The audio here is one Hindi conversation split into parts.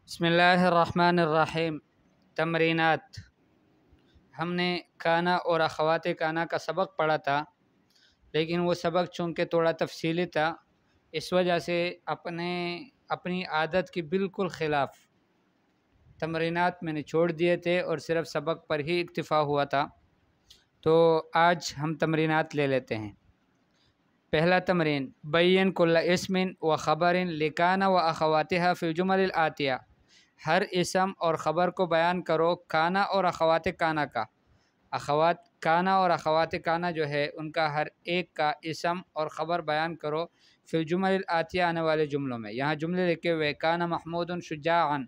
बिस्मिल्लाहिर्रहमानिर्रहीम। तमरीनात। हमने काना और अख़वात काना का सबक पढ़ा था, लेकिन वो सबक चूँकि थोड़ा तफसीली था, इस वजह से अपनी आदत की बिल्कुल ख़िलाफ़ तमरीनात मैंने छोड़ दिए थे और सिर्फ़ सबक पर ही इक्तिफ़ा हुआ था। तो आज हम तमरीनात ले लेते हैं। पहला तमरीन, बैन कुल्ल इस्मिन व ख़बरिन लिकाना व अख़वातिहा फ़िल जुमलिल आतिया। हर इसम और ख़बर को बयान करो काना और अख़वात काना का। अख़वात काना और अख़वात काना जो है उनका हर एक का इसम और ख़बर बयान करो फ़िल जुमलिल आतिया, आने वाले जुमलों में। यहाँ जुमले लिखे हुए, काना महमूदुन शुजाअन,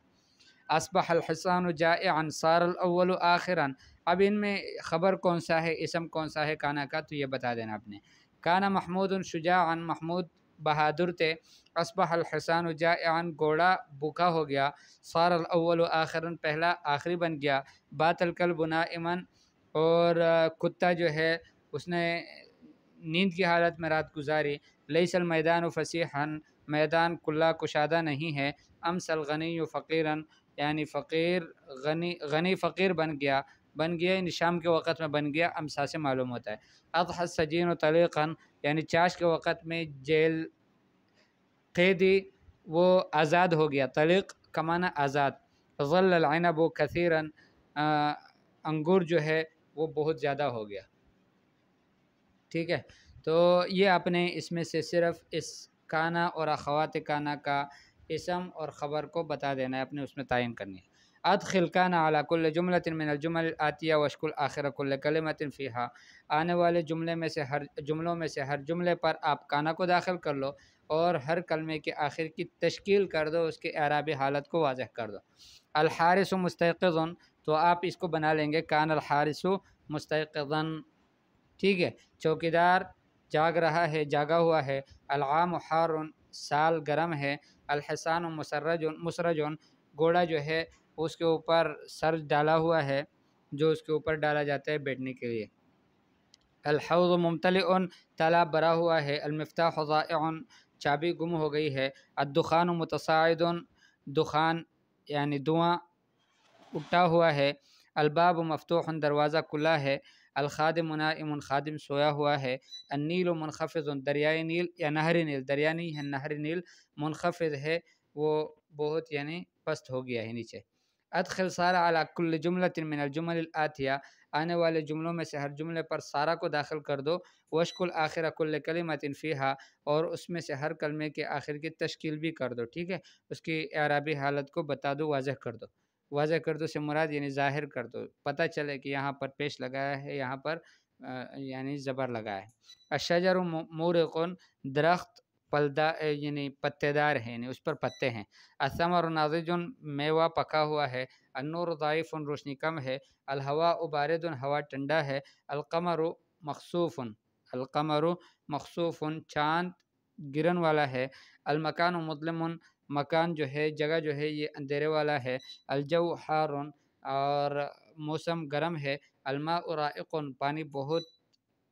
अस्बहल हिसानु जाइअन, सारल अव्वलु आखिरन। अब इनमें ख़बर कौन सा है, इसम कौन सा है काना का, तो ये बता देना आपने। काना महमूदुन शुजाअन, महमूद बहादुर थे। अस्बहल हिसानु जाइअन, घोड़ा भूखा हो गया। सारल अव्वलु आखिरन, पहला आखिरी बन गया। बातल कल्बु नाइमन, और कुत्ता जो है उसने नींद की हालत में रात गुजारी। लैसल मैदान फसीहन, मैदान कुल्ला कुशादा नहीं है। अमसल गनी फ़कीरन, यानी फ़कीर गनी फ़कीर बन गया यानी शाम के वक़्त में बन गया, अमसा से मालूम होता है। अज़हर सजीन तलीक़न, यानी चाश के वक़्त में जेल कैदी वो आज़ाद हो गया। तलीक़ कमाना आज़ाद। ज़ल्लल अनबु कसीरन, अंगूर जो है वो बहुत ज़्यादा हो गया। ठीक है, तो ये आपने इसमें से सिर्फ़ इस काना और अख़वात काना का इसम और ख़बर को बता देना है, अपने उसमें तायन करनी है। अदखिल काना अला कुल्ल जुमलतिन मिनल जुमल आतिया वश्कुल आखिर कुल्ल कलिमतिन फ़ीहा। आने वाले जुमलों में से हर जुमले पर आप काना को दाखिल कर लो और हर कलमे के आखिर की तश्कील कर दो, उसके एराबी हालत को वाज़ह कर दो। अल हारिसु मुस्तयक़िज़ुन, तो आप इसको बना लेंगे कान अल हारिसु मुस्तयक़िज़न। ठीक है, चौकीदार जाग रहा है, जागा हुआ है। अल-आम हारुन, साल गर्म है। अल-हिसान मुसरजुन, घोड़ा जो है उसके ऊपर सर डाला हुआ है, जो उसके ऊपर डाला जाता है बैठने के लिए। अल-हौज़ मुमतलिउन, तालाब भरा हुआ है। अल-मिफ्ताह ज़ाइउन, चाबी गुम हो गई है। अद-दुखान मुतसाइदुन, दुखान यानी धुआं उठा हुआ है। अल-बाब मफ्तूहन, दरवाज़ा खुला है। अल-खादिम नाइमुन, खादिम सोया हुआ है। अन-नील मुनखफ़िज़ुन, दरियाए नील या नहर नील, दरिया नहीं है नहर नील, मुनखफ़िज़ है वो बहुत यानी पस्त हो गया है नीचे। अदखिल सारा अला कुल्ल जुमलतिन मिनल जुमलिल आतिया, आने वाले जुमलों में से हर जुमले पर सारा को दाखिल कर दो। वश्कुल आखिर कुल्ल कलिमतिन फ़ीहा, और उसमें से हर कलमे के आखिर की तश्कील भी कर दो। ठीक है, उसकी एराबी हालत को बता दो, वाज़ह कर दो। वाज़ह कर दो से मुराद यानी ज़ाहिर कर दो, पता चले कि यहाँ पर पेश लगाया है, यहाँ पर यानी ज़बर लगाया है। अशजरु मुरक़ुन, दरख्त पलदा यानी पत्तेदार है, यानी उस पर पत्ते हैं। असमरु नाज़िजुन, मेवा पका हुआ है। अन्नूरु ज़ाइफ़ुन, रोशनी कम है। अलहवाउ बारिदुन, हवा ठंडा है। अलक़मरु मख़सूफ़ुन, अलक़मरु मख़सूफ़ुन, चाँद गिरन वाला है। अलमकानु मुज़लिमुन, मकान जो है, जगह जो है ये अंधेरे वाला है। अलजऊ हारुन, और मौसम गर्म है। अलमाउ राइक़ुन, पानी बहुत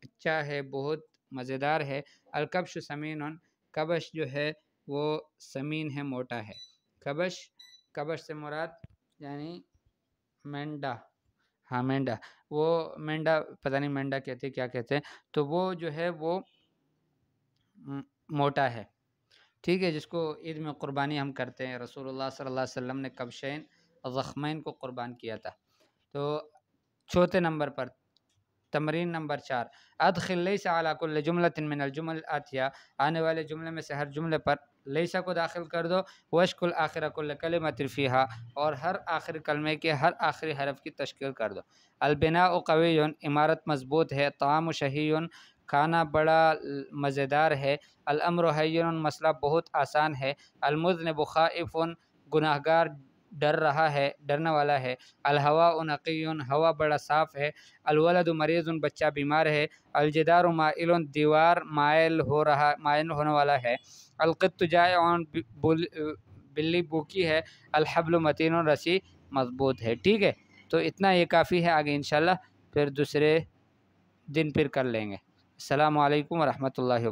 अच्छा है, बहुत मज़ेदार है। अलकब्शु समीनुन, कबश जो है वो समीन है, मोटा है। कबश से मुराद यानी मेंढा, हाँ मेंढा, वो मेंढा पता नहीं मेंढा कहते क्या कहते हैं, तो वो जो है वो मोटा है। ठीक है, जिसको ईद में क़ुरबानी हम करते हैं, रसूलुल्लाह सल्लल्लाहु अलैहि वसल्लम ने कब्शैन ज़ख्मैन को क़ुरबान किया था। तो चौथे नंबर पर तमरीन नंबर 4, अदखिल लैसा अला कुल्ल जुमलतिन मिनल जुमल आतिया, आने वाले जुमले में से हर जुमले पर लैसा को दाखिल कर दो। वश्कुल आखिर कुल्ल कलिमतिन फ़ीहा, और हर आखिरी कलमे के हर आखिरी हरफ की तश्कील कर दो। अलबिनाउ क़वियुन, इमारत मज़बूत है। तामु शहीयुन, खाना बड़ा मज़ेदार है। अल-अम्रु हय्युन, मसला बहुत आसान है। अल-मुज़निबु ख़ाइफ़ुन, गुनाहगार डर रहा है, डरने वाला है। अल-हवाउ नक़ियुन, हवा बड़ा साफ़ है। अल-वलदु मरीज़ुन, बच्चा बीमार है। अल-जिदारु माइलुन, दीवार माइल होने वाला है। अल-क़ित्तु जाइउन, बिल्ली भूखी है। अल-हब्लु मतीनुन, रस्सी मज़बूत है। ठीक है, तो इतना ये काफ़ी है, आगे इंशाअल्लाह फिर दूसरे दिन फिर कर लेंगे। अस्सलामु अलैकुम व रहमतुल्लाहि व बरकातुहू।